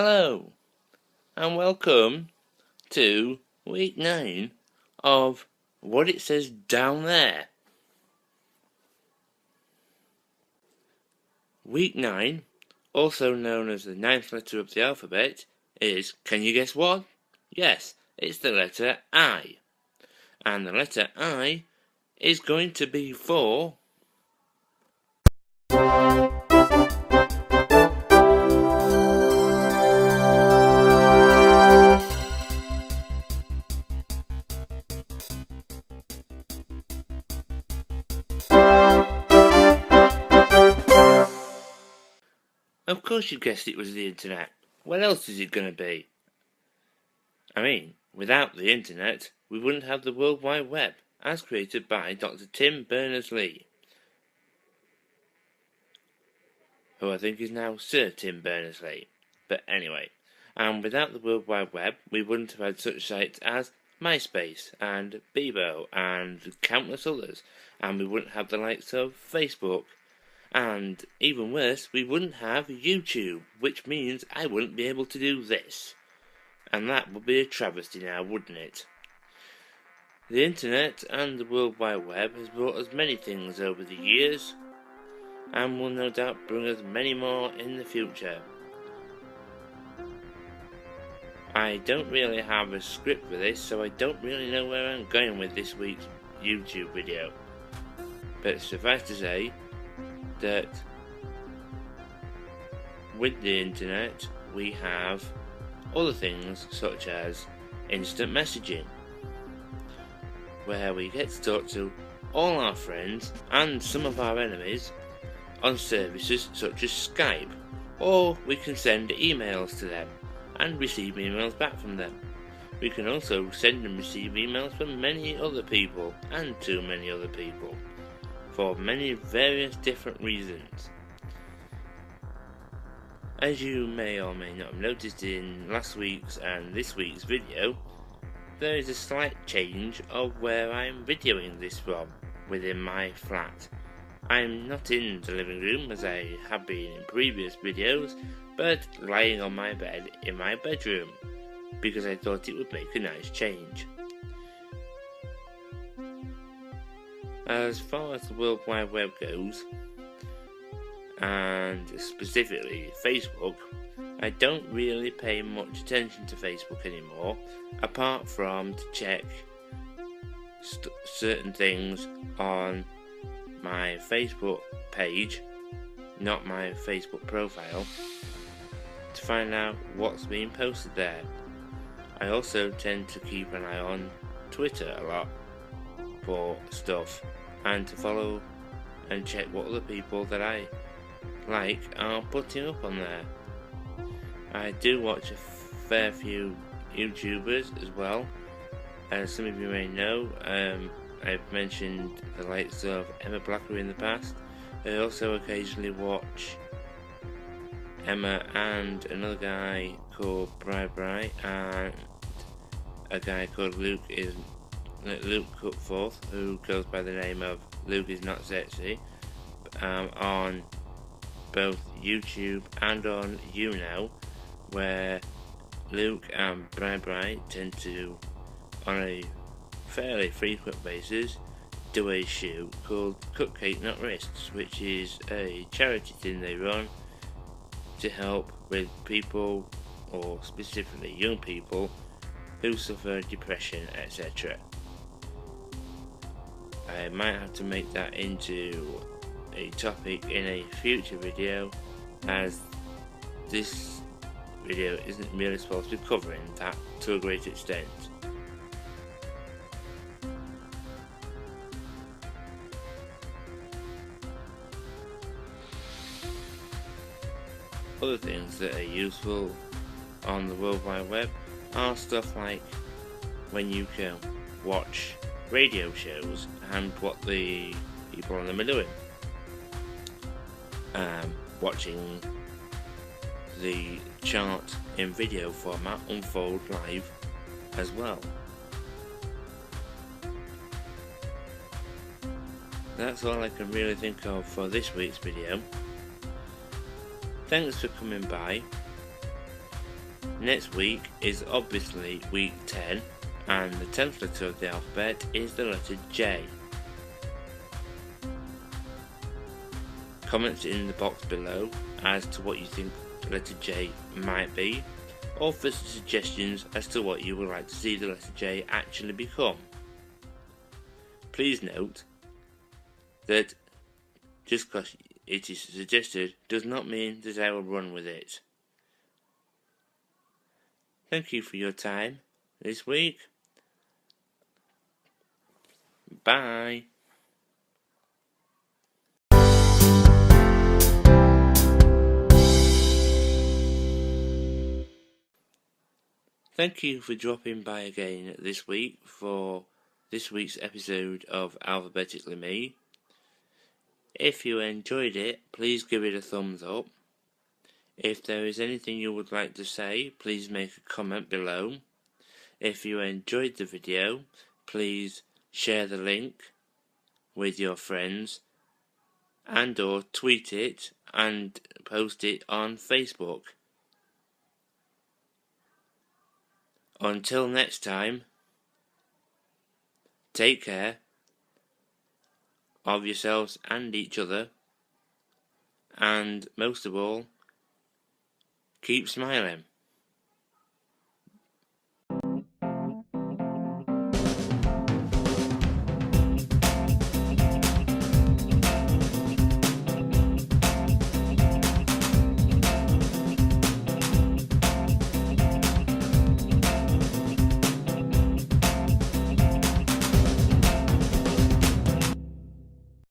Hello and welcome to week 9 of What It Says Down There. Week 9, also known as the 9th letter of the alphabet, is, can you guess what? Yes, it's the letter I. And the letter I is going to be for Of course you guessed it was the internet. What else is it going to be? I mean, without the internet, we wouldn't have the World Wide Web, as created by Dr. Tim Berners-Lee, who I think is now Sir Tim Berners-Lee. But anyway, and without the World Wide Web, we wouldn't have had such sites as MySpace and Bebo and countless others, and we wouldn't have the likes of Facebook. And even worse, we wouldn't have YouTube, which means I wouldn't be able to do this. And that would be a travesty now, wouldn't it? The internet and the World Wide Web has brought us many things over the years, and will no doubt bring us many more in the future. I don't really have a script for this, so I don't really know where I'm going with this week's YouTube video. But suffice to say that with the internet we have other things such as instant messaging, where we get to talk to all our friends and some of our enemies on services such as Skype, or we can send emails to them and receive emails back from them. We can also send and receive emails from many other people and to many other people for many various different reasons. As you may or may not have noticed in last week's and this week's video, there is a slight change of where I'm videoing this from within my flat. I'm not in the living room as I have been in previous videos, but lying on my bed in my bedroom, because I thought it would make a nice change. As far as the World Wide Web goes, and specifically Facebook, I don't really pay much attention to Facebook anymore, apart from to check certain things on my Facebook page, not my Facebook profile, to find out what's being posted there. I also tend to keep an eye on Twitter a lot for stuff, and to follow and check what other people that I like are putting up on there. I do watch a fair few YouTubers as well. As some of you may know, I've mentioned the likes of Emma Blacker in the past. I also occasionally watch Emma and another guy called Bri and a guy called Luke Cutforth, who goes by the name of Luke Is Not Sexy, on both YouTube and on YouNow, where Luke and Bri tend to, on a fairly frequent basis, do a shoot called Cupcake Not Wrists, which is a charity thing they run to help with people, or specifically young people, who suffer depression, etc. I might have to make that into a topic in a future video, as this video isn't really supposed to be covering that to a great extent. Other things that are useful on the World Wide Web are stuff like when you can watch radio shows and what the people on them are doing. Watching the chart in video format unfold live as well. That's all I can really think of for this week's video. Thanks for coming by. Next week is obviously week 10, and the 10th letter of the alphabet is the letter J. Comment in the box below as to what you think the letter J might be, or for suggestions as to what you would like to see the letter J actually become. Please note that just because it is suggested does not mean that I will run with it. Thank you for your time this week. Bye. Thank you for dropping by again this week for this week's episode of Alphabetically Me. If you enjoyed it, please give it a thumbs up. If there is anything you would like to say, please make a comment below. If you enjoyed the video, please share the link with your friends and or tweet it and post it on Facebook. Until next time, take care of yourselves and each other, and most of all, keep smiling.